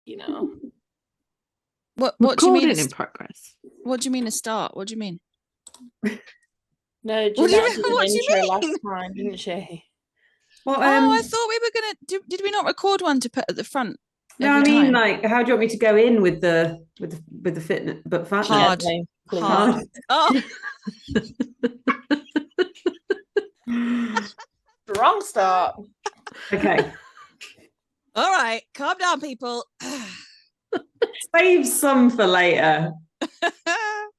you know. What do you mean in progress? What do you mean a start? What do you mean? No, What do you Jeanette mean? did What an do you intro mean? last time, didn't she? Well, I thought we were gonna did we not record one to put at the front? no, I every mean, time? like, how do you want me to go in with the fitness, but fatness? Hard. Gently, please. Hard. Oh, Wrong start. Okay. all right. Calm down, people. Save some for later.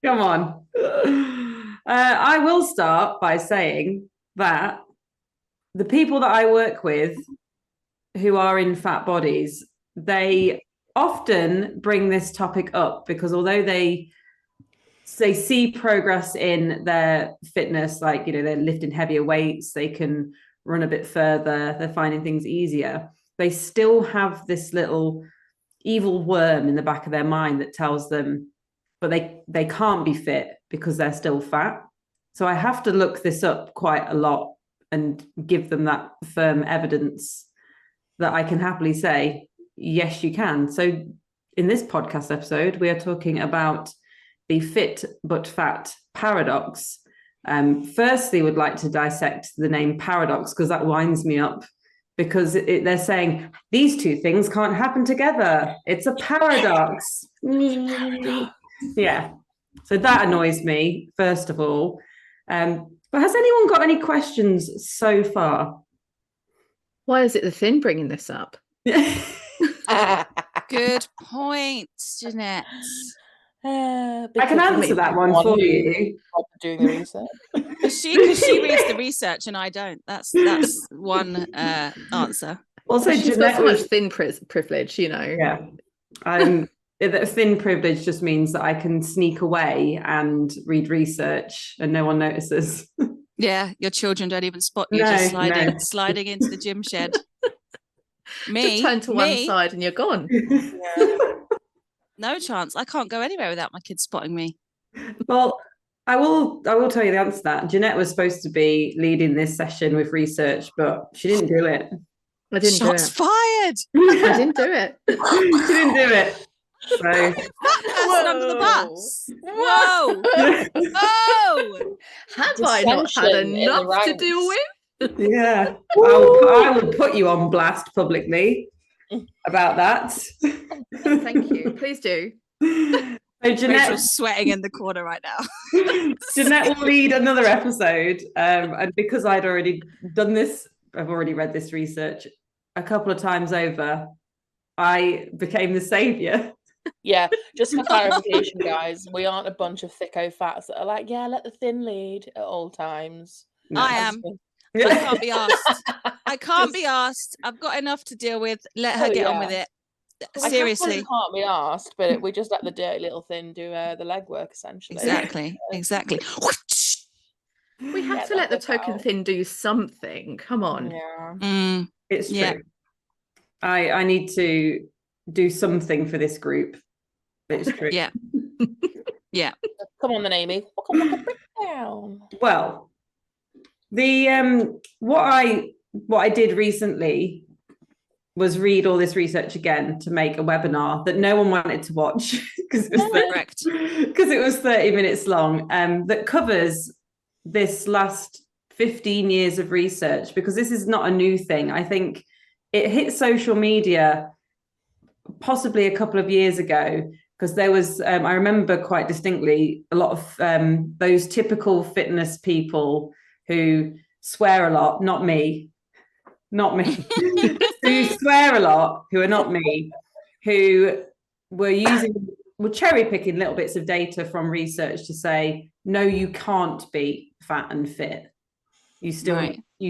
Come on. I will start by saying that the people that I work with who are in fat bodies, they often bring this topic up because although they see progress in their fitness, like, you know, they're lifting heavier weights, they can run a bit further, they're finding things easier, they still have this little evil worm in the back of their mind that tells them, but they can't be fit because they're still fat. So I have to look this up quite a lot and give them that firm evidence that I can happily say, yes, you can. So in this podcast episode, we are talking about the fit but fat paradox. Firstly, would like to dissect the name paradox because that winds me up, because they're saying these two things can't happen together. It's a paradox. Yeah. So that annoys me, first of all. But has anyone got any questions so far? Why is it the thin bringing this up? Good point, Jeanette. I can answer that one for you. Doing the research. Because she reads the research and I don't. That's one answer. Also, she's got so much thin privilege, you know. Yeah. Thin privilege just means that I can sneak away and read research and no one notices. Yeah, your children don't even spot you just sliding into the gym shed. Just turn to one side and you're gone. Yeah. No chance. I can't go anywhere without my kids spotting me. Well, I will tell you the answer to that. Jeanette was supposed to be leading this session with research, but she didn't do it. I didn't Shots do it. fired. I didn't do it. She didn't do it. So That's under the bus. Whoa. Whoa. Have I not had enough to deal with? Yeah. I will put you on blast publicly about that. Thank you. Please do. So Jeanette Rachel's sweating in the corner right now. Jeanette will lead another episode. And because I'd already done this, I've already read this research a couple of times over, I became the savior. Yeah, just for clarification, guys, we aren't a bunch of thicko fats that are like, yeah, let the thin lead at all times. No. I am. I can't be asked. I can't be asked. I've got enough to deal with. Let her get on with it. Seriously. I can't be asked, but we just let the dirty little thin do the legwork, essentially. Exactly. We have to let the token thin do something. Come on. Yeah. It's true. Yeah. I need to do something for this group. It's true. Yeah. Yeah. Come on then, Amy. Down. Well, the what I did recently was read all this research again to make a webinar that no one wanted to watch because it was 30 minutes long, that covers this last 15 years of research, because this is not a new thing. I think it hit social media possibly a couple of years ago, because there was, I remember quite distinctly, a lot of those typical fitness people who swear a lot, not me, who swear a lot, who are not me, who were cherry picking little bits of data from research to say, no, you can't be fat and fit. You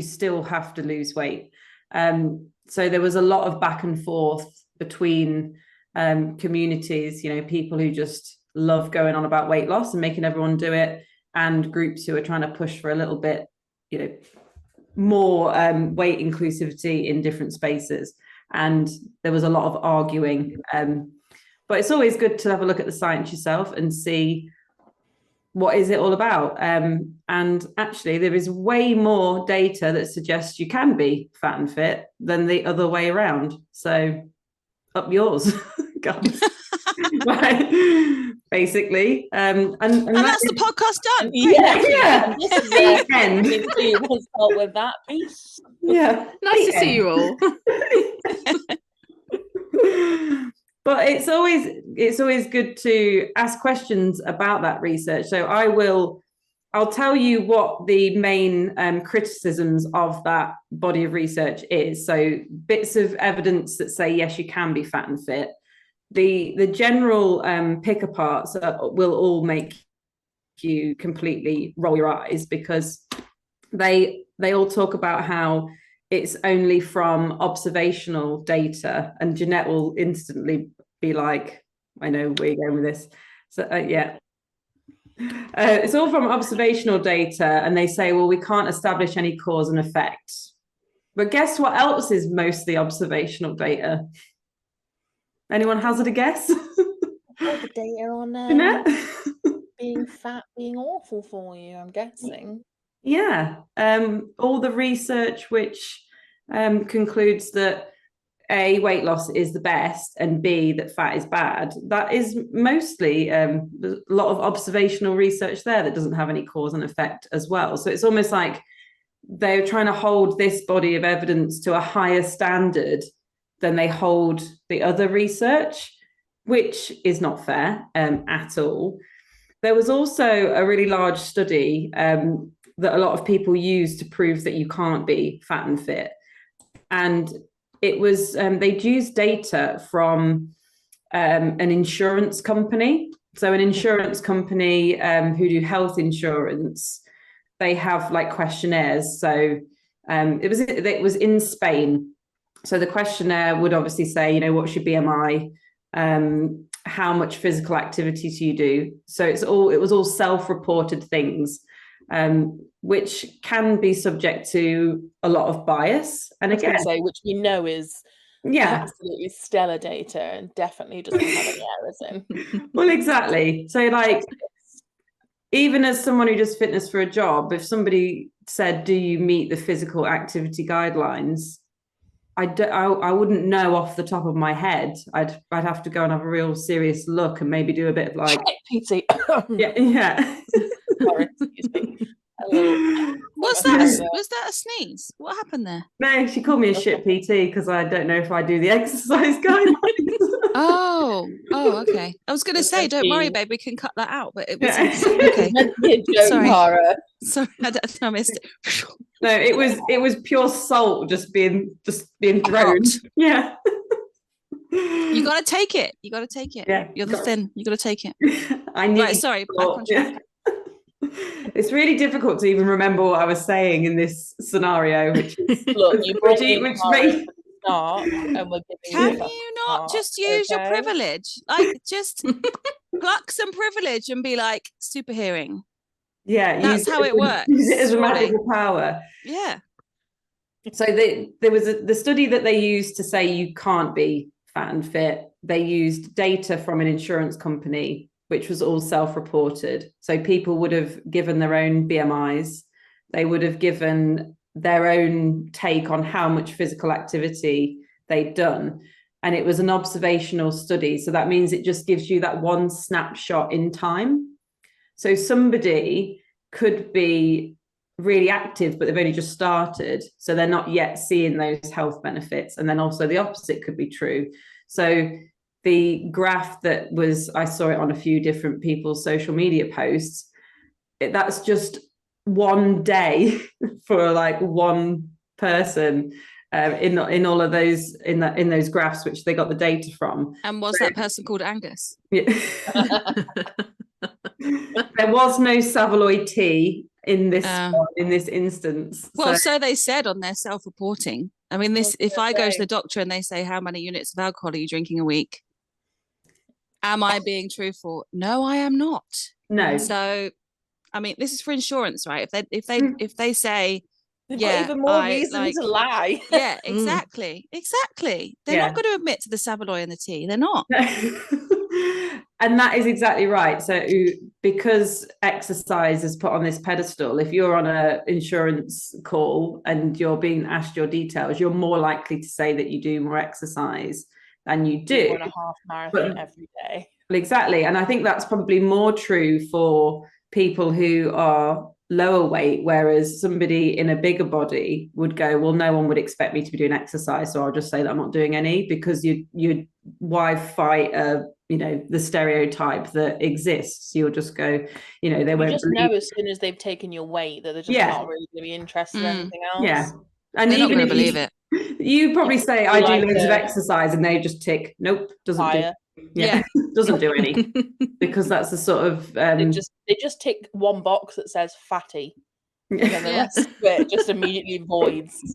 still have to lose weight. So there was a lot of back and forth between communities, you know, people who just love going on about weight loss and making everyone do it, and groups who are trying to push for a little bit, you know, more weight inclusivity in different spaces. And there was a lot of arguing. But it's always good to have a look at the science yourself and see what is it all about. And actually, there is way more data that suggests you can be fat and fit than the other way around. So up yours. guys. Right. Basically. And that's the podcast done. Yeah. The end. We'll start with that. Peace. Yeah. Nice to see you all. But it's always good to ask questions about that research. So I'll tell you what the main criticisms of that body of research is. So bits of evidence that say, yes, you can be fat and fit. The general pick aparts will all make you completely roll your eyes, because they all talk about how it's only from observational data, and Jeanette will instantly be like, I know where you're going with this. So yeah. It's all from observational data, and they say, well, we can't establish any cause and effect. But guess what else is mostly observational data? Anyone hazard a guess? All the data on being fat being awful for you, I'm guessing. Yeah. All the research which concludes that A, weight loss is the best, and B, that fat is bad. That is mostly a lot of observational research there that doesn't have any cause and effect as well. So it's almost like they're trying to hold this body of evidence to a higher standard than they hold the other research, which is not fair at all. There was also a really large study that a lot of people use to prove that you can't be fat and fit. And it was, they'd used data from an insurance company. So an insurance company who do health insurance, they have like questionnaires. So it was in Spain. So the questionnaire would obviously say, what's your BMI? How much physical activity do you do? So it was all self-reported things, which can be subject to a lot of bias. And again, which we know is absolutely stellar data and definitely doesn't have any errors in. Well, exactly. So like, even as someone who does fitness for a job, if somebody said, do you meet the physical activity guidelines? I wouldn't know off the top of my head. I'd have to go and have a real serious look and maybe do a bit of like PT. yeah. Sorry, excuse me. Was that a sneeze? What happened there? No, she called me a shit PT because I don't know if I do the exercise guidelines. Oh, okay. I was going to say, don't worry, babe, we can cut that out. But it was okay. Sorry, I missed it. No, it was pure salt just being thrown. Yeah. You got to take it. Yeah. You're the thin. You got to take it. I need. Right. Sorry. Back on track. It's really difficult to even remember what I was saying in this scenario. Which you brought me start, and we're Can you not just use your privilege? Like, just pluck some privilege and be like super hearing. Yeah, that's how it works. Use it as a magical power. Yeah. So there was the study that they used to say you can't be fat and fit. They used data from an insurance company, which was all self-reported. So people would have given their own BMIs. They would have given their own take on how much physical activity they'd done. And it was an observational study. So that means it just gives you that one snapshot in time. So somebody could be really active, but they've only just started. So they're not yet seeing those health benefits. And then also the opposite could be true. So the graph I saw it on a few different people's social media posts. That's just one day for like one person in all of those, in those graphs, which they got the data from. And was that person called Angus? Yeah. There was no Savoy tea in this instance. Well, so they said on their self-reporting. I mean, if I go to the doctor and they say, how many units of alcohol are you drinking a week? Am I being truthful? No, I am not. No. So, I mean, this is for insurance, right? If they say, even more reason to lie. Yeah, exactly. They're not going to admit to the Savoy and the tea. They're not. And that is exactly right. So because exercise is put on this pedestal, if you're on an insurance call and you're being asked your details, you're more likely to say that you do more exercise and you do. Run a half marathon every day. Exactly. And I think that's probably more true for people who are lower weight, whereas somebody in a bigger body would go, well, no one would expect me to be doing exercise, so I'll just say that I'm not doing any, because you why fight the stereotype that exists. You'll just go, they won't just know as soon as they've taken your weight that they're just not really going to be interested in anything else. Yeah. And they're even not going if to believe it. You probably say, I do loads of exercise, and they just tick, nope, doesn't do. Yeah. Doesn't do any, because that's the sort of they just tick one box that says fatty, and then the rest of it just immediately voids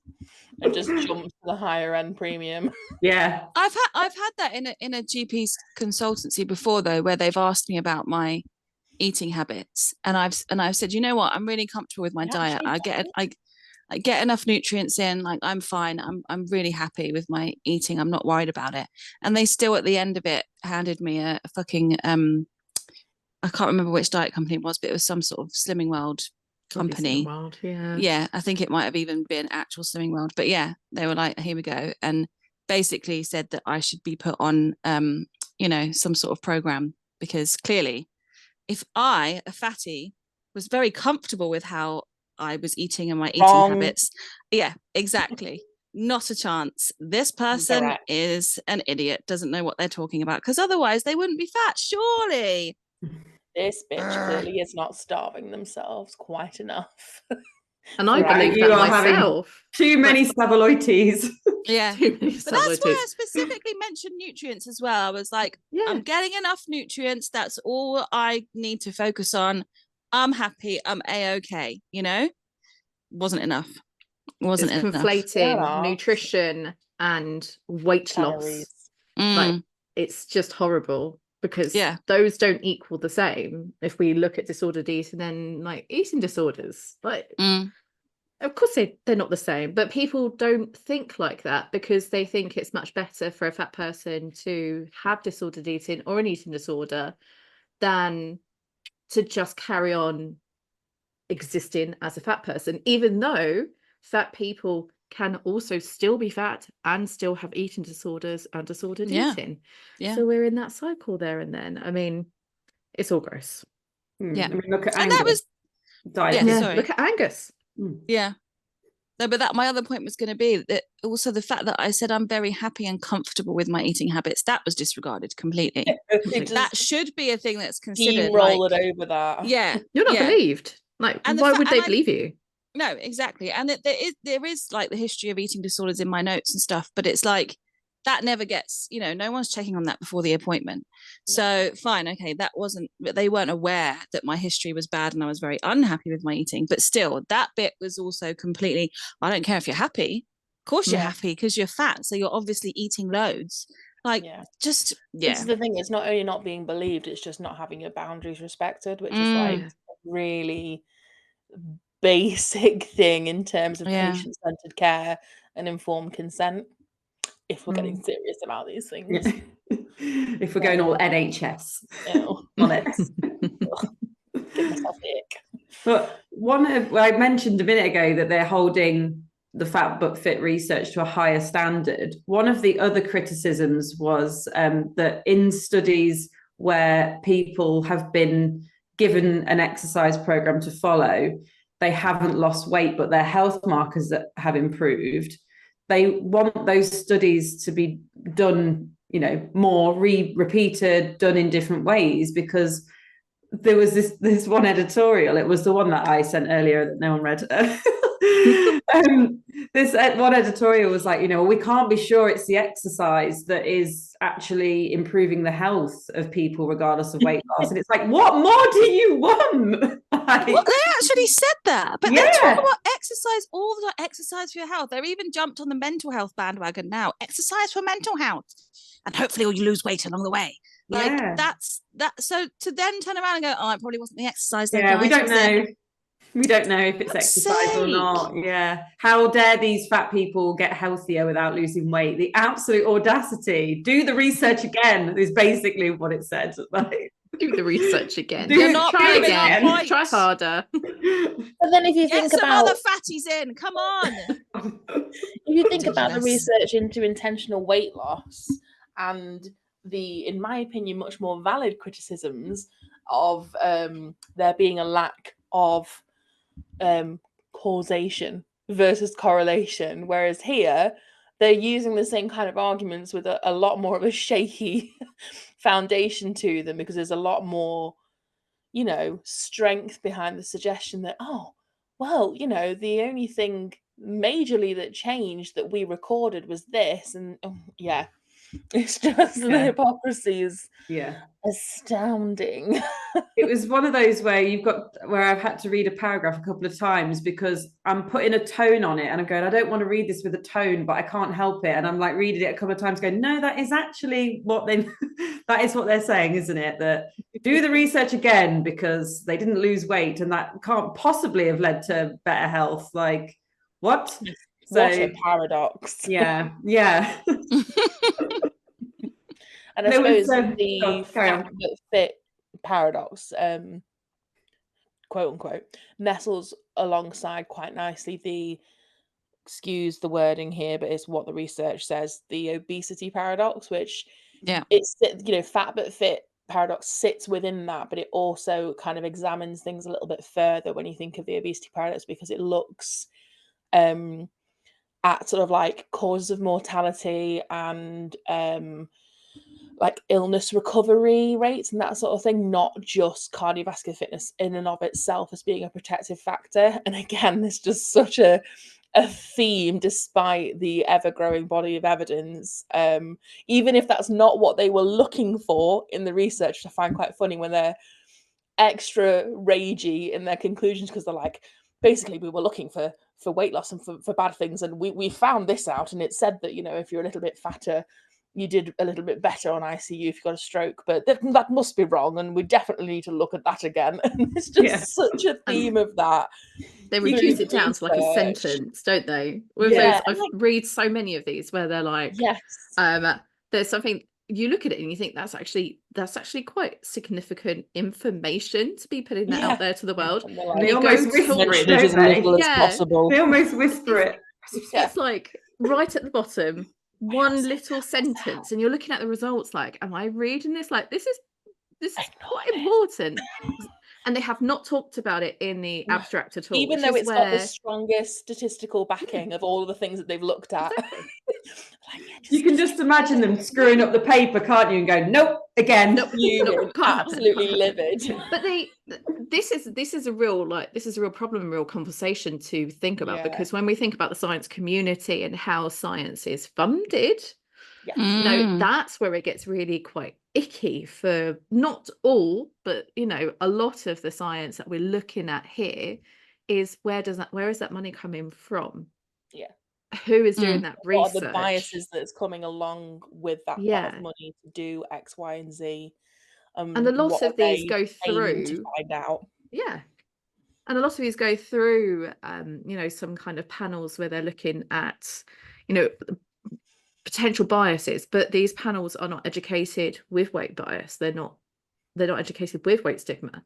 and just jumps to the higher end premium. Yeah, I've had that in a GP's consultancy before, though, where they've asked me about my eating habits, and I've said, you know what, I'm really comfortable with my diet. I get enough nutrients in, like I'm fine. I'm really happy with my eating. I'm not worried about it. And they still at the end of it handed me a fucking I can't remember which diet company it was, but it was some sort of Slimming World company. Slimming World, yeah. Yeah, I think it might have even been actual Slimming World. But yeah, they were like, here we go. And basically said that I should be put on some sort of program, because clearly if I, a fatty, was very comfortable with how I was eating and my eating habits. Yeah, exactly. Not a chance. This person is an idiot, doesn't know what they're talking about, because otherwise they wouldn't be fat, surely. This bitch clearly is not starving themselves quite enough. And I believe that myself. Too many Saveloites. Yeah. But that's why I specifically mentioned nutrients as well. I was like, I'm getting enough nutrients. That's all I need to focus on. I'm happy. I'm A-okay, Wasn't enough. Wasn't enough. Conflating nutrition and weight loss. Like, it's just horrible, because those don't equal the same. If we look at disordered eating, then like eating disorders, like of course they're not the same, but people don't think like that, because they think it's much better for a fat person to have disordered eating or an eating disorder than to just carry on existing as a fat person, even though fat people can also still be fat and still have eating disorders and disordered eating. Yeah. So we're in that cycle there and then. I mean, it's all gross. Yeah. I mean, look at and Angus. That was diet. Sorry. Look at Angus. Yeah. No, but my other point was going to be that also the fact that I said I'm very happy and comfortable with my eating habits, that was disregarded completely. That should be a thing that's considered. Roll it over that. Yeah. You're not believed. Like, and why would they believe you? No, exactly. And there is like the history of eating disorders in my notes and stuff, but it's like that never gets, no one's checking on that before the appointment. So fine, okay, they weren't aware that my history was bad and I was very unhappy with my eating, but still that bit was also completely, I don't care if you're happy. Of course you're happy, because you're fat, so you're obviously eating loads. This is the thing, it's not only not being believed, it's just not having your boundaries respected, which is like a really basic thing in terms of patient-centered care and informed consent, if we're getting serious about these things. If we're going all NHS on it. Give myself the ick. But I mentioned a minute ago that they're holding the Fat But Fit research to a higher standard. One of the other criticisms was that in studies where people have been given an exercise program to follow, they haven't lost weight, but their health markers have improved. They want those studies to be done, more repeated, done in different ways, because there was this one editorial. It was the one that I sent earlier that no one read. This one editorial was like, we can't be sure it's the exercise that is actually improving the health of people regardless of weight loss. And it's like, what more do you want? Well, they actually said that, but they talk about exercise all the time. Exercise for your health. They've even jumped on the mental health bandwagon now. Exercise for mental health, and hopefully you lose weight along the way. That's that. So to then turn around and go, it probably wasn't the exercise. Yeah, we don't know. We don't know if it's exercise or not. Yeah. How dare these fat people get healthier without losing weight? The absolute audacity. Do the research again is basically what it said. Do the research again. Try again. Try harder. But then if you think some about other fatties in, come on. If you think about the research into intentional weight loss and the, in my opinion, much more valid criticisms of there being a lack of causation versus correlation, whereas here they're using the same kind of arguments with a lot more of a shaky foundation to them, because there's a lot more, you know, strength behind the suggestion that, oh, well, you know, the only thing majorly that changed that we recorded was this. And yeah, it's just the hypocrisy is astounding. It was one of those where I've had to read a paragraph a couple of times because I'm putting a tone on it and I'm going, I don't want to read this with a tone, but I can't help it. And I'm like reading it a couple of times going, no, that is actually what that is what they're saying, isn't it? That do the research again because they didn't lose weight and that can't possibly have led to better health. Like, what? What a paradox. Yeah. And I suppose the fat but fit paradox, quote unquote, nestles alongside quite nicely the, excuse the wording here, but it's what the research says, the obesity paradox, which it's, you know, fat but fit paradox sits within that, but it also kind of examines things a little bit further when you think of the obesity paradox, because it looks at sort of like causes of mortality and like illness recovery rates and that sort of thing, not just cardiovascular fitness in and of itself as being a protective factor. And again, there's just such a theme despite the ever-growing body of evidence, even if that's not what they were looking for in the research, which I find quite funny when they're extra ragey in their conclusions, because they're like, basically we were looking for weight loss and for bad things, and we found this out, and it said that, you know, if you're a little bit fatter you did a little bit better on ICU if you got a stroke, but that must be wrong, and we definitely need to look at that again. And it's just such a theme of that. They reduce it down to like a sentence, don't they? With those, I've read so many of these where they're like, there's something, you look at it and you think that's actually quite significant information to be putting that out there to the world. And they almost whisper it, don't they? They almost whisper it. It's like right at the bottom, one little sentence, and you're looking at the results like, am I reading this? Like, this is quite important. And they have not talked about it in the abstract at all. Even though it's got the strongest statistical backing of all of the things that they've looked at. You can just imagine them screwing up the paper, can't you? And go, nope, again. Nope, absolutely livid. But this is a real problem, a real conversation to think about, because when we think about the science community and how science is funded, you know, that's where it gets really quite icky for not all, but, you know, a lot of the science that we're looking at here is where is that money coming from? Who is doing that research? What are the biases that's coming along with that pot of money to do X, Y, and Z? And a lot of these go through to find out. And a lot of these go through you know, some kind of panels where they're looking at, you know, potential biases, but these panels are not educated with weight bias. They're not educated with weight stigma,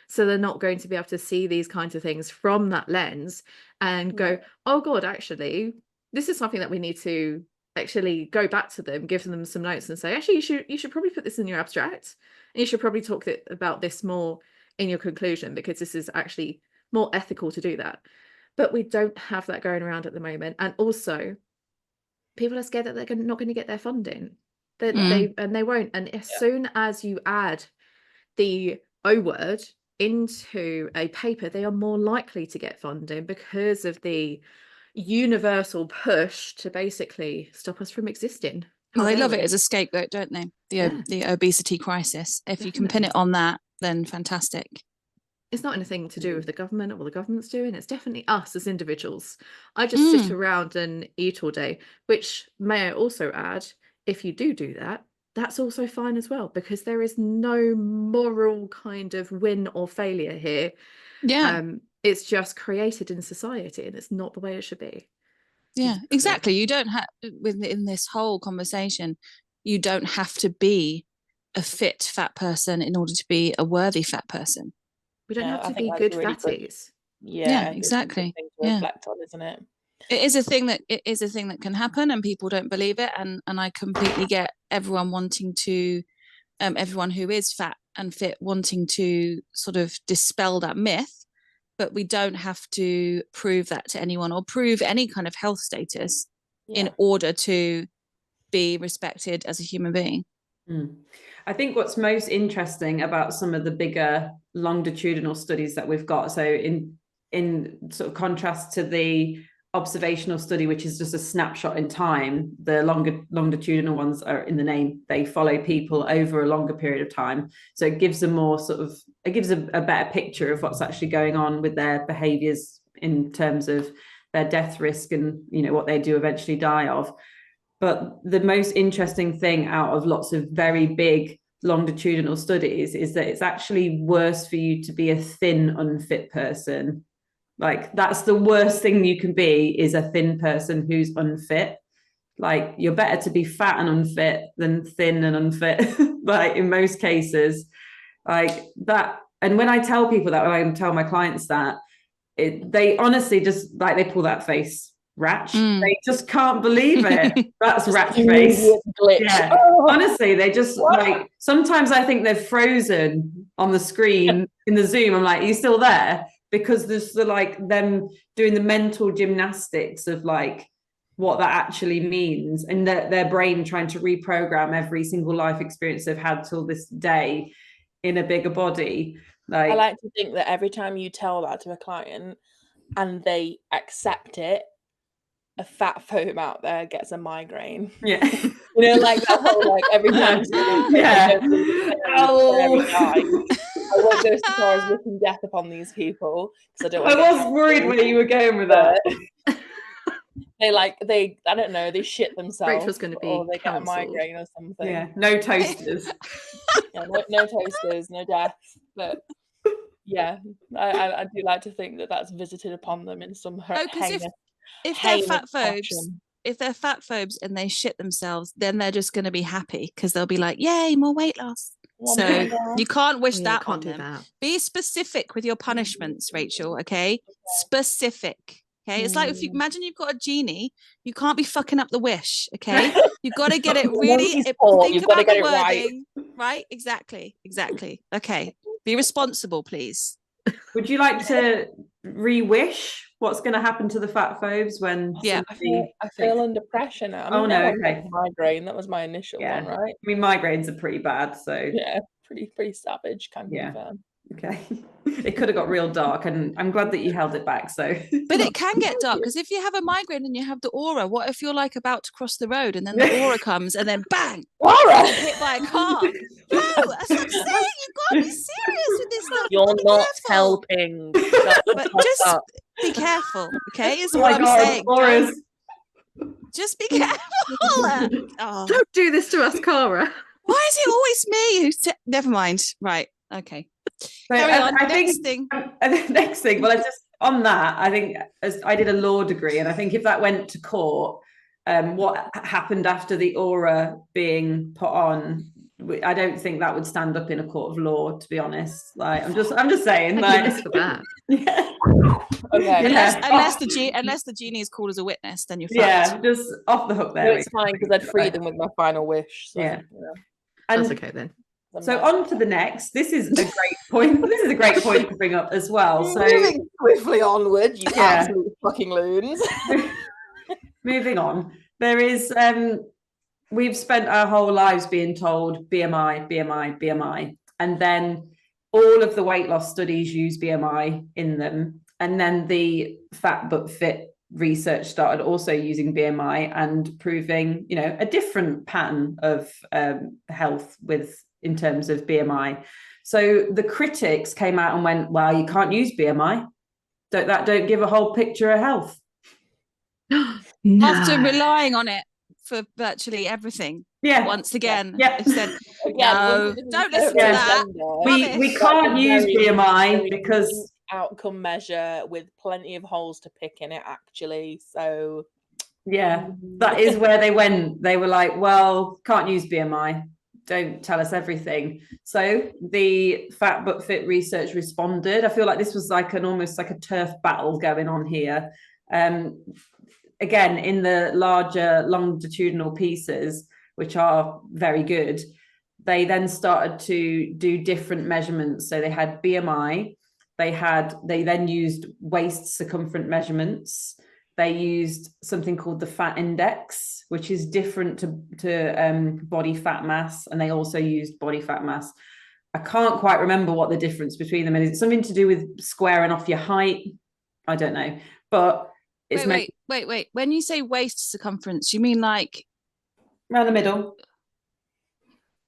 so they're not going to be able to see these kinds of things from that lens and go, oh god, actually this is something that we need to actually go back to them, give them some notes and say, actually you should probably put this in your abstract, and you should probably talk about this more in your conclusion, because this is actually more ethical to do that. But we don't have that going around at the moment. And also people are scared that they're not going to get their funding. They won't. And as soon as you add the O word into a paper, they are more likely to get funding because of the universal push to basically stop us from existing. Well, they love it as a scapegoat, don't they? The obesity crisis. If you can pin it on that, then fantastic. It's not anything to do with the government or what the government's doing. It's definitely us as individuals. I just sit around and eat all day, which, may I also add, if you do that, that's also fine as well, because there is no moral kind of win or failure here. It's just created in society, and it's not the way it should be. Exactly. You don't have, within this whole conversation, you don't have to be a fit fat person in order to be a worthy fat person. We don't have to be good fatties. Yeah, exactly. Thing to reflect on, isn't it? It is a thing that can happen, and people don't believe it. And I completely get everyone wanting to, everyone who is fat and fit wanting to sort of dispel that myth. But we don't have to prove that to anyone or prove any kind of health status in order to be respected as a human being. I think what's most interesting about some of the bigger longitudinal studies that we've got, so in sort of contrast to the observational study, which is just a snapshot in time, the longitudinal ones are in the name. They follow people over a longer period of time, so it gives a more it gives a better picture of what's actually going on with their behaviors in terms of their death risk and, you know, what they do eventually die of. But the most interesting thing out of lots of very big longitudinal studies is that it's actually worse for you to be a thin, unfit person. Like, that's the worst thing you can be, is a thin person who's unfit. Like, you're better to be fat and unfit than thin and unfit, like, in most cases. Like that. And when I tell people that, when I tell my clients that, they honestly just, like, they pull that face. Rach, they just can't believe it. That's Rach face. Yeah. Honestly, they just like, sometimes I think they're frozen on the screen in the Zoom. I'm like, are you still there? Because there's like them doing the mental gymnastics of like what that actually means, and their brain trying to reprogram every single life experience they've had till this day in a bigger body. Like, I like to think that every time you tell that to a client and they accept it, a fat phobe out there gets a migraine. Yeah. You know, like that whole, like, every time I won't go so far as wishing death upon these people, because I don't want I was worried where you were going with that. they I don't know, they shit themselves. Rachel's going to be or they cancelled. get a migraine or something. Yeah, no toasters. no toasters, no death. But yeah, I do like to think that that's visited upon them in some heinous. If they're fat phobes and they shit themselves, then they're just going to be happy because they'll be like, yay, more weight loss. So you can't wish that on them. That. Be specific with your punishments, Rachel, okay? Specific, okay? It's like, if you imagine you've got a genie, you can't be fucking up the wish, okay? You've got to get it really, think about the wording. Right? Exactly. Okay, be responsible, please. Would you like to re-wish what's going to happen to the fat phobes when? Yeah, I feel under pressure now. Okay. Migraine. That was my initial one, right? I mean, migraines are pretty bad, so yeah, pretty savage. Can confirm. Okay, it could have got real dark, and I'm glad that you held it back. So, but it can get dark, because if you have a migraine and you have the aura, what if you're like about to cross the road and then the aura comes and then bang, aura, hit by a car? No, that's what I'm saying. You've got to be serious with this stuff. You're not helping. But just be careful, okay? Is what I'm saying. Auras. Just be careful. Don't do this to us, Cara. Why is it always me who's never mind. Right. Okay. So next thing. Well, I just on that, I think, as I did a law degree, and I think if that went to court, what happened after the aura being put on, I don't think that would stand up in a court of law, to be honest. Like, I'm just saying, like, for that. Yeah. Okay. Unless the genie is called as a witness, then you're fucked. Yeah, just off the hook there. No, it's fine, because I'd free them with my final wish. So, yeah. That's okay then. So on to the next. This is a great point. This is a great point to bring up as well. So moving swiftly onward, you absolute fucking loons. Moving on. There is we've spent our whole lives being told BMI, and then all of the weight loss studies use BMI in them, and then the Fat But Fit research started also using BMI and proving, you know, a different pattern of health in terms of BMI. So the critics came out and went, well, you can't use BMI. Don't give a whole picture of health. No. After relying on it for virtually everything. Yeah. Once again. Yeah. It said, no, don't listen to that. We can't use BMI because outcome measure with plenty of holes to pick in it, actually. So yeah, that is where they went. They were like, well, can't use BMI. Don't tell us everything. So the Fat But Fit research responded. I feel like this was like almost like a turf battle going on here. Again, in the larger longitudinal pieces, which are very good, they then started to do different measurements. So they had BMI, they then used waist circumference measurements. They used something called the fat index, which is different to body fat mass, and they also used body fat mass. I can't quite remember what the difference between them is. It's something to do with squaring off your height. I don't know, but it's wait. When you say waist circumference, you mean like around the middle?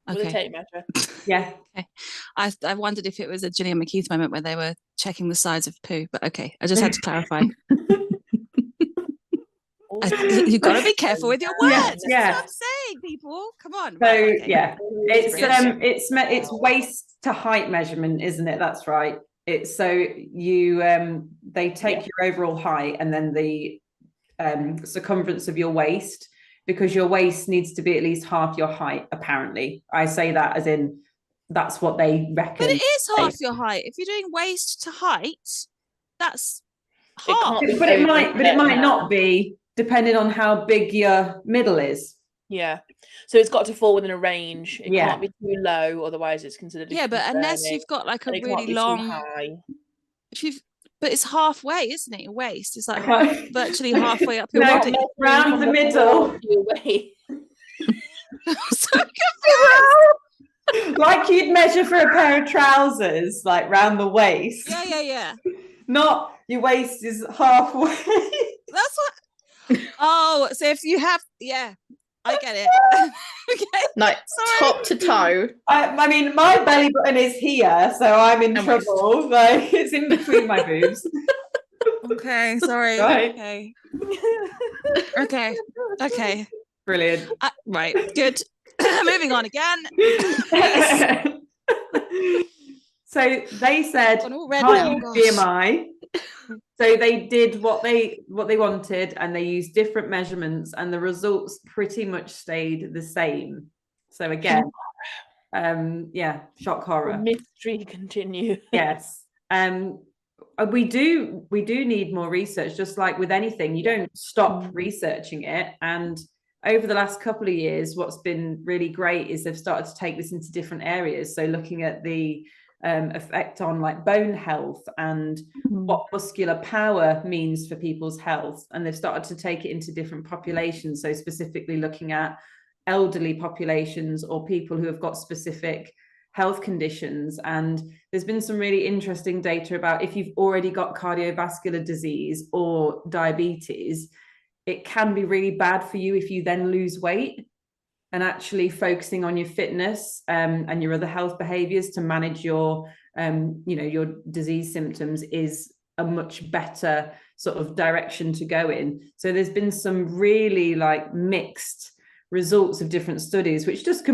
Okay. With a tape measure. Yeah. Okay. I wondered if it was a Gillian McKeith moment where they were checking the size of poo, but okay, I just had to clarify. You've got to be careful with your words. Yeah. That's what I'm saying, people. Come on. So right, okay. Yeah, it's waist to height measurement, isn't it? That's right. It's so you they take your overall height and then the circumference of your waist, because your waist needs to be at least half your height, apparently. I say that as in that's what they reckon. But it is half your height. If you're doing waist to height, that's half. But it might not be, depending on how big your middle is. Yeah. So it's got to fall within a range. It can't be too low, otherwise it's considered but unless you've got like a really long high. But it's halfway, isn't it? Your waist is like virtually halfway up your body. Round the middle. So confused. Like you'd measure for a pair of trousers, like round the waist. Yeah. Not your waist is halfway. That's what. Oh, so if you have, I get it. Okay. Like top to toe. I mean, my belly button is here, so I'm in trouble. Like it's in between my boobs. Okay, sorry. Right. Okay. Brilliant. Right, good. Moving on again. So they said BMI. So they did what they wanted, and they used different measurements, and the results pretty much stayed the same. So again, shock horror. The mystery continues. Yes. We do need more research, just like with anything. You don't stop researching it. And over the last couple of years, what's been really great is they've started to take this into different areas. So looking at the effect on like bone health and what muscular power means for people's health, and they've started to take it into different populations, so specifically looking at elderly populations or people who have got specific health conditions. And there's been some really interesting data about if you've already got cardiovascular disease or diabetes, it can be really bad for you if you then lose weight. And actually focusing on your fitness and your other health behaviors to manage your, your disease symptoms is a much better sort of direction to go in. So there's been some really like mixed results of different studies, which just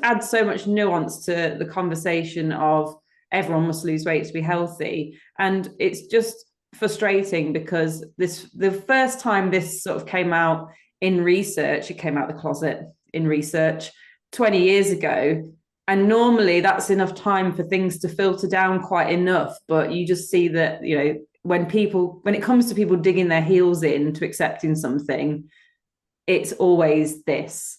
adds so much nuance to the conversation of everyone must lose weight to be healthy. And it's just frustrating because the first time this sort of came out in research, it came out the closet in research 20 years ago. And normally that's enough time for things to filter down quite enough. But you just see that, when it comes to people digging their heels in to accepting something, it's always this.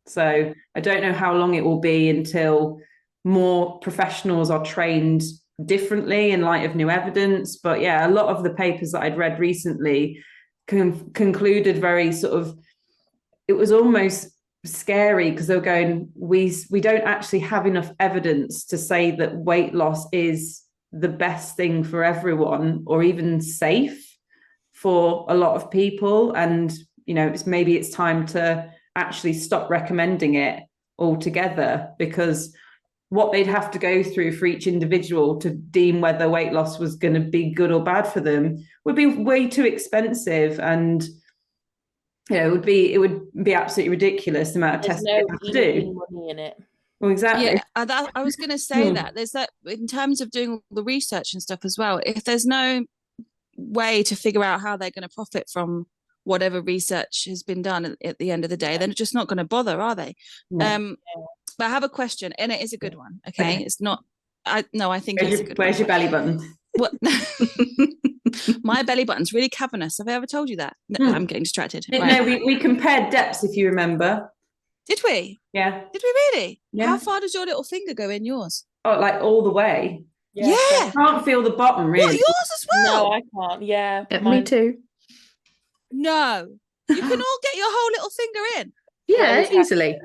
So I don't know how long it will be until more professionals are trained differently in light of new evidence. But yeah, a lot of the papers that I'd read recently concluded very sort of, it was almost scary because they were going, we don't actually have enough evidence to say that weight loss is the best thing for everyone or even safe for a lot of people. And maybe it's time to actually stop recommending it altogether, because what they'd have to go through for each individual to deem whether weight loss was going to be good or bad for them would be way too expensive. And it would be absolutely ridiculous the amount of tests they have to do. Money in it. Well, exactly. Yeah, I was going to say that there's that in terms of doing all the research and stuff as well. If there's no way to figure out how they're going to profit from whatever research has been done at the end of the day, then it's just not going to bother, are they? No. But I have a question, and it is a good one. Okay, it's not. I think it's a good one. Where's your belly button? What? My belly button's really cavernous. Have I ever told you that? No, I'm getting distracted. No, we compared depths, if you remember. Did we? Yeah. Did we really? Yeah. How far does your little finger go in yours? Oh, like all the way. Yeah. I can't feel the bottom, really. What, yours as well? No, I can't. Yeah. Me too. No. You can all get your whole little finger in. Yeah, easily.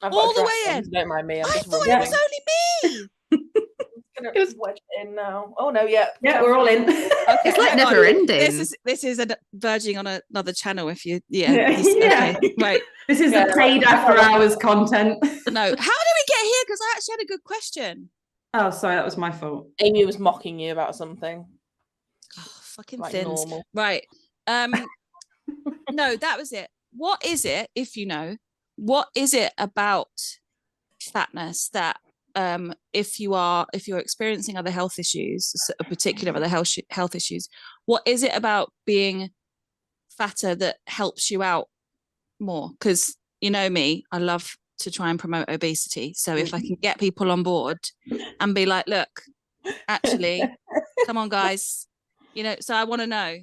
All the way in. Don't mind me. I thought it was only me. It was wedged in now. Oh no, yeah. Yeah, we're all in. Okay, it's like never ending. This is verging on another channel. If you, Okay. Right. This is the paid after hours content. No, how did we get here? Because I actually had a good question. Oh, sorry, that was my fault. Amy was mocking you about something. Oh, fucking like thins. Normal. Right. No, that was it. What is it, if you know, what is it about fatness that if you're experiencing other health issues, particular other health issues, what is it about being fatter that helps you out more? Because you know me, I love to try and promote obesity. So if I can get people on board and be like, look, actually, come on, guys, so I want to know.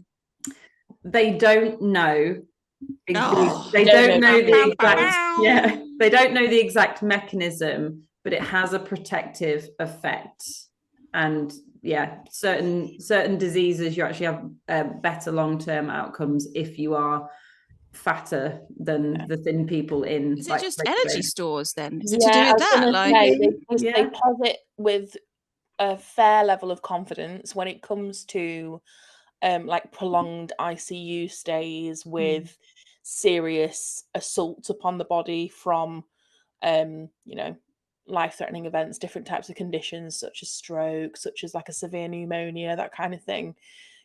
They don't know. They don't know the exact. They don't know the exact mechanism, but it has a protective effect. And certain diseases you actually have better long-term outcomes if you are fatter than the thin people in. Is it just energy stores then? Is it to do with that? They posit with a fair level of confidence when it comes to like prolonged ICU stays with serious assaults upon the body from life-threatening events, different types of conditions such as stroke, such as like a severe pneumonia, that kind of thing.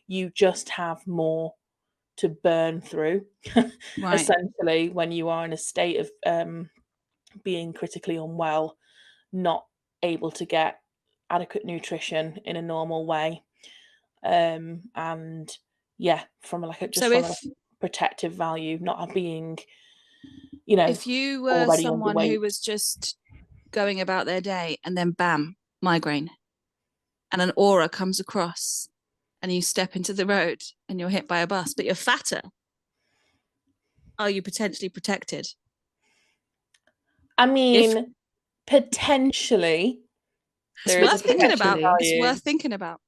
You just have more to burn through essentially when you are in a state of being critically unwell, not able to get adequate nutrition in a normal way, and from a protective value, not being if you were someone who was just going about their day and then bam, migraine, and an aura comes across and you step into the road and you're hit by a bus, but you're fatter, are you potentially protected? I mean, potentially. It's worth thinking about. It's worth thinking about.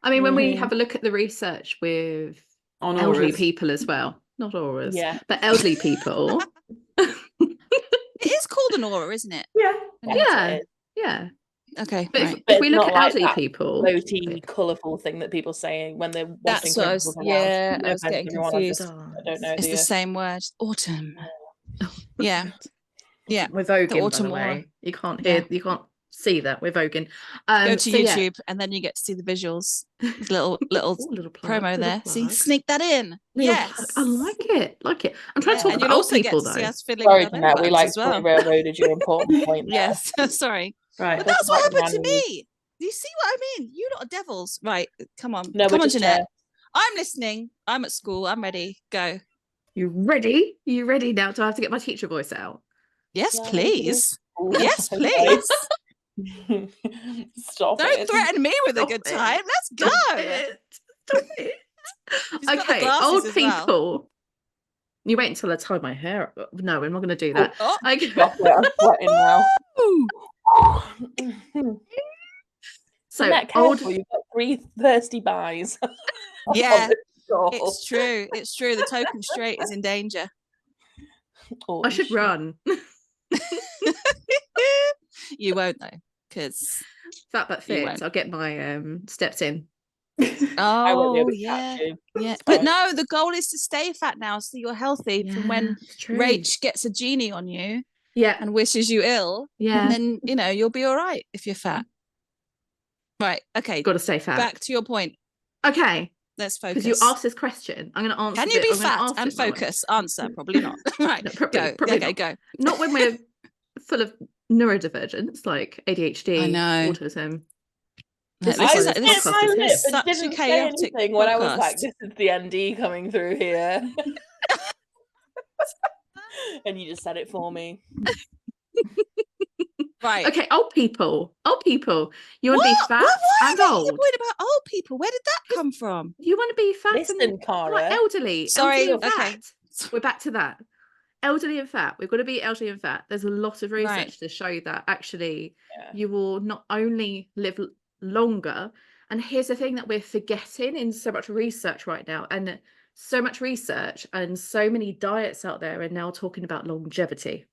I mean, when we have a look at the research with elderly people as well, not auras, but elderly people. It is called an aura, isn't it? Yeah. Okay, but if we look at elderly people, floaty, colourful thing that people say when they're that's what I was getting confused. I don't know. It's the same word, autumn. Yeah. We're voguing, by the way. You can't hear, you can't see that. We're voguing. Go to YouTube and then you get to see the visuals. Little promo there. See, sneak that in. Yes, I like it. I'm trying to talk about old people though. Sorry, Jeanette, we railroaded your important point. Yes, sorry. Right, but that's what happened to me. Do you see what I mean? You lot are devils, right? Come on, come on, Jeanette. I'm listening. I'm at school. I'm ready. Go. You ready? You ready now? Do I have to get my teacher voice out? Yes, please. Yes, please. Stop! Don't threaten me with a good time. Let's go. Stop it. Okay, old people. You wait until I tie my hair up. No, I'm not going to do that. I'm sweating now. So old. You've got 3 thirsty buys. Yeah, it's true. It's true. The token straight is in danger. I should run. You won't though, because fat but fit. I'll get my steps in. Oh yeah. But no, the goal is to stay fat now, so you're healthy from when Rach gets a genie on you, and wishes you ill, and then you'll be all right if you're fat. Right. Okay. Got to stay fat. Back to your point. Okay. Let's focus. Because you asked this question, I'm going to answer. Can you be fat and focus? Answer. Probably not. Right. No, probably not. Go. Not when we're full of neurodivergence like ADHD, autism. This is such a chaotic thing when I was like, this is the ND coming through here. And you just said it for me. Right. Okay, old people. You want to be fat and old. What about old people? Where did that come from? You want to be fat Listen, Cara. Like elderly. Sorry, elderly and okay. Fat. We're back to that. Elderly and fat. We've got to be elderly and fat. There's a lot of research to show that actually you will not only live longer. And here's the thing that we're forgetting in so much research right now, and so much research and so many diets out there are now talking about longevity.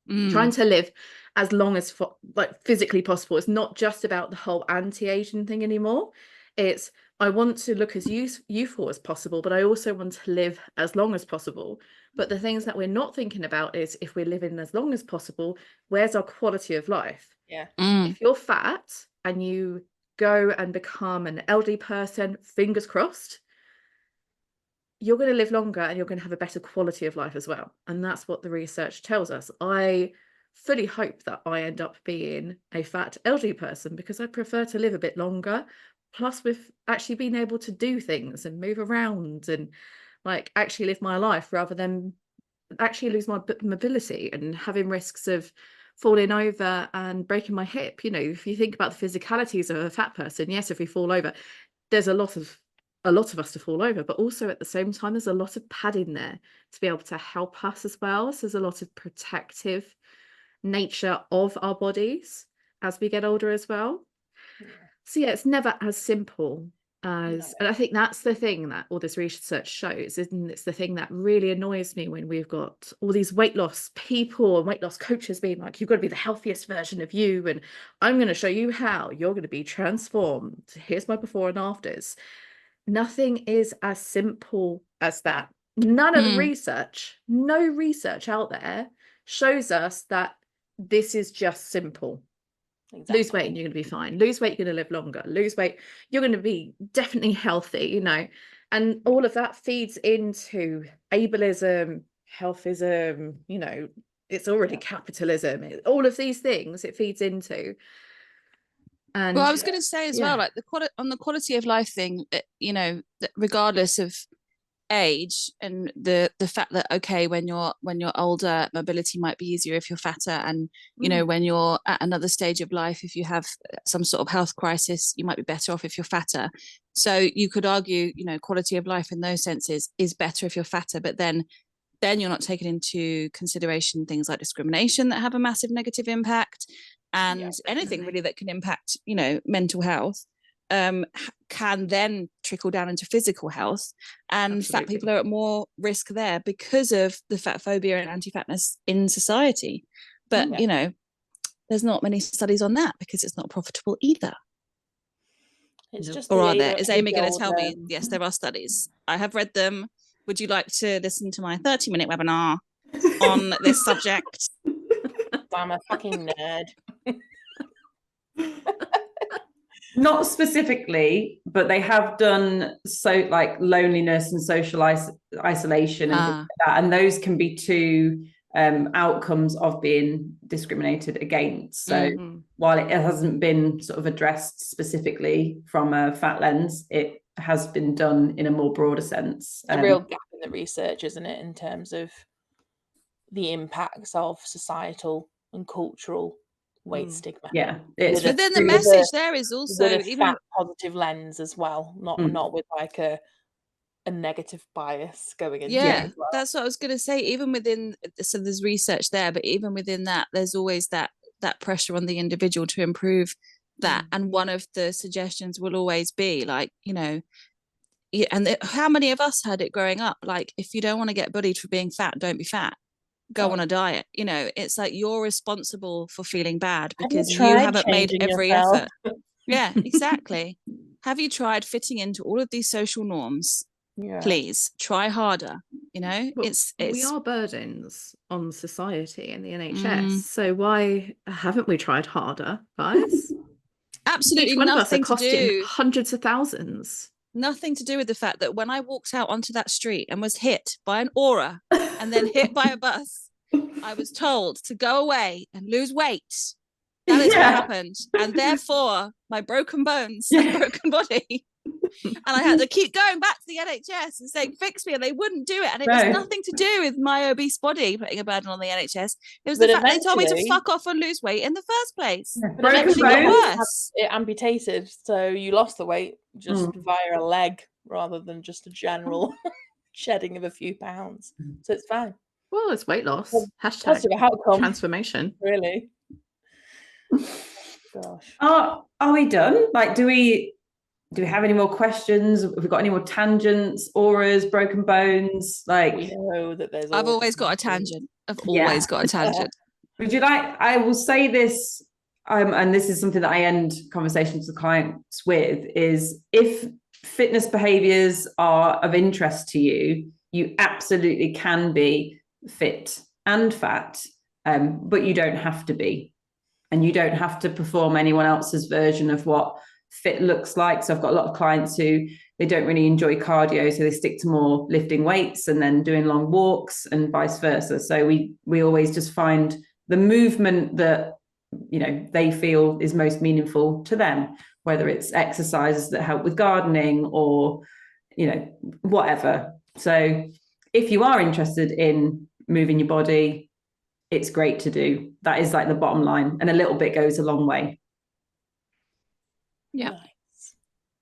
Trying to live as long as like physically possible. It's not just about the whole anti-aging thing anymore. It's I want to look as youthful as possible, but I also want to live as long as possible. But the things that we're not thinking about is if we're living as long as possible, where's our quality of life? If you're fat and you go and become an elderly person, fingers crossed, you're going to live longer and you're going to have a better quality of life as well. And that's what the research tells us. I fully hope that I end up being a fat elderly person because I prefer to live a bit longer, plus with actually being able to do things and move around and like actually live my life rather than actually lose my mobility and having risks of falling over and breaking my hip. You know, if you think about the physicalities of a fat person, yes, if we fall over, there's a lot of us to fall over, but also at the same time there's a lot of padding there to be able to help us as well. So there's a lot of protective nature of our bodies as we get older as well. So yeah, it's never as simple as and I think that's the thing that all this research shows, isn't it? It's the thing that really annoys me when we've got all these weight loss people and weight loss coaches being like, you've got to be the healthiest version of you and I'm going to show you how you're going to be transformed. Here's my before and afters. Nothing is as simple as that. None of the research, no research out there shows us that this is just simple. Exactly. Lose weight and you're going to be fine. Lose weight, you're going to live longer. Lose weight, you're going to be definitely healthy, you know. And all of that feeds into ableism, healthism, you know, it's already capitalism. All of these things it feeds into. And well, I was going to say as well, like the quality of life thing, you know, regardless of age and the fact that okay, when you're older, mobility might be easier if you're fatter, and you know, when you're at another stage of life, if you have some sort of health crisis, you might be better off if you're fatter. So you could argue, you know, quality of life in those senses is better if you're fatter, but then you're not taking into consideration things like discrimination that have a massive negative impact. And anything really that can impact, you know, mental health can then trickle down into physical health. And fat people are at more risk there because of the fat phobia and anti-fatness in society. But, you know, there's not many studies on that because it's not profitable either. It's just or are there? Is Amy going to tell me? Yes, there are studies. I have read them. Would you like to listen to my 30-minute webinar on this subject? I'm a fucking nerd. Not specifically, but they have done so like loneliness and social isolation and things like that, and those can be two outcomes of being discriminated against. So while it hasn't been sort of addressed specifically from a fat lens, it has been done in a more broader sense. A real gap in the research, isn't it, in terms of the impacts of societal and cultural weight stigma. Yeah, but then the message there is also with a even positive lens as well, not with like a negative bias going into it as well. That's what I was going to say. Even within, so there's research there, but even within that, there's always that pressure on the individual to improve that. And one of the suggestions will always be like, you know, and how many of us had it growing up? Like, if you don't want to get bullied for being fat, don't be fat. Go on a diet. You know, it's like you're responsible for feeling bad because you haven't made every effort. Yeah, exactly. Have you tried fitting into all of these social norms? Please try harder. You know, well, we are burdens on society and the NHS. So why haven't we tried harder, guys? Absolutely. Each one of us are costing hundreds of thousands. Nothing to do with the fact that when I walked out onto that street and was hit by an aura and then hit by a bus, I was told to go away and lose weight. That is what happened. And therefore, my broken bones and broken body And I had to keep going back to the NHS and saying, fix me, and they wouldn't do it. And it was nothing to do with my obese body putting a burden on the NHS. It was the fact they told me to fuck off and lose weight in the first place. But eventually got worse. It amputated, so you lost the weight just via a leg rather than just a general shedding of a few pounds. So it's fine. Well, it's weight loss. Hashtag positive outcome. Transformation. Really. Gosh. Are we done? Like, do we have any more questions? Have we got any more tangents, auras, broken bones? Like, we know that there's. I've always got a tangent. I've always got a tangent. Would you like? I will say this, and this is something that I end conversations with clients with: is if fitness behaviours are of interest to you, you absolutely can be fit and fat, but you don't have to be. And you don't have to perform anyone else's version of what fit looks like. So I've got a lot of clients who they don't really enjoy cardio, so they stick to more lifting weights and then doing long walks and vice versa. So we always just find the movement that, you know, they feel is most meaningful to them, whether it's exercises that help with gardening or, you know, whatever. So if you are interested in moving your body, it's great to do. That is like the bottom line, and a little bit goes a long way. Yeah.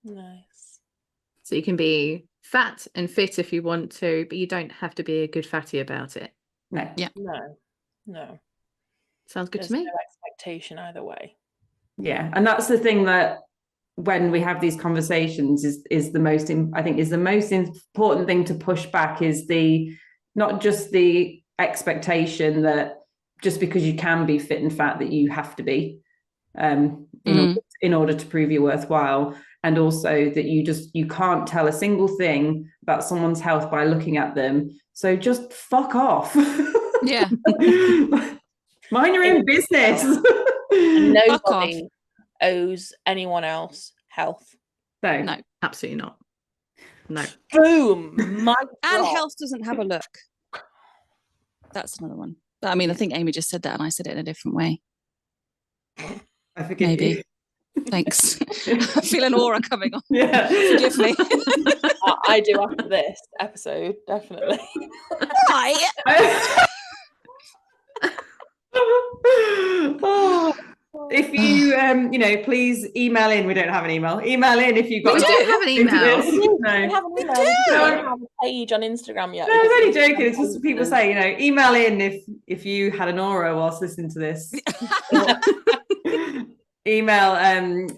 Nice. So you can be fat and fit if you want to, but you don't have to be a good fatty about it. No. Yeah. No. Sounds good to me. No expectation either way. Yeah, and that's the thing that when we have these conversations is the most, I think, is the most important thing to push back, is the not just the expectation that just because you can be fit and fat that you have to be in order to prove you're worthwhile, and also that you can't tell a single thing about someone's health by looking at them, so just fuck off. Yeah. Mind your own business. And nobody owes anyone else health. No, absolutely not. No. Boom. And health doesn't have a look. That's another one. But I mean, I think Amy just said that and I said it in a different way. I forgive Maybe. you. Thanks. I feel an aura coming on. Yeah. Forgive me. I do after this episode, definitely. If you, please email in. We don't have an email. Email in if you've got. We don't have an email. No. We have an email. We don't have a page on Instagram yet. No, I was only joking. It's just people say, email in if you had an aura whilst listening to this. Email.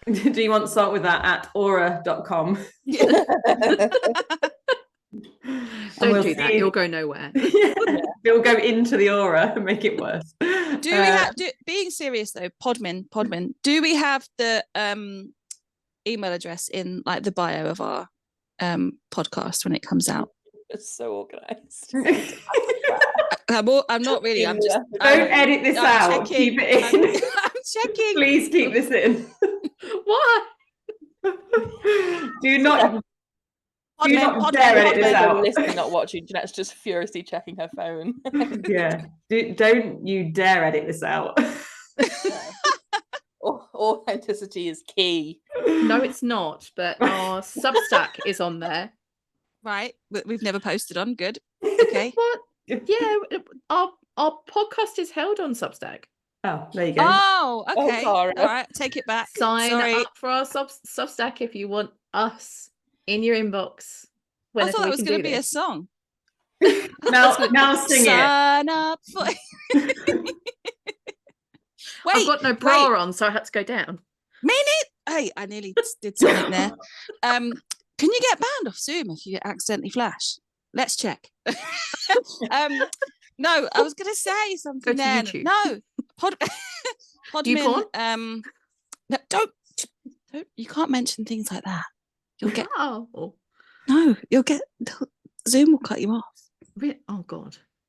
Do you want to start with that at aura.com? Don't do that. You'll go nowhere. It'll go into the aura and make it worse. Do we have, being serious though, Podmin, do we have the email address in like the bio of our podcast when it comes out? It's so organised. I'm not really. I'm just. Don't edit this out. Checking. Keep it in. I'm checking. Please keep this in. What? Do not dare edit this out. Listening, not watching. Jeanette's just furiously checking her phone. Yeah. Don't you dare edit this out. Authenticity is key. No, it's not. But our Substack is on there. Right. We've never posted on. Good. Okay. What? Yeah. Our podcast is held on Substack. Oh, there you go. Oh, okay. All right. Take it back. Sign up for our Substack if you want us in your inbox. I thought that was going to be a song. now sing Sign up for. Wait, I've got no bra on, so I had to go down. Hey, I nearly did something there. Can you get banned off Zoom if you accidentally flash? Let's check. No, I was going to say something. Go to YouTube. No, Podmin. No, don't. You can't mention things like that. You'll get. Oh. No, you'll get. Zoom will cut you off. Oh God.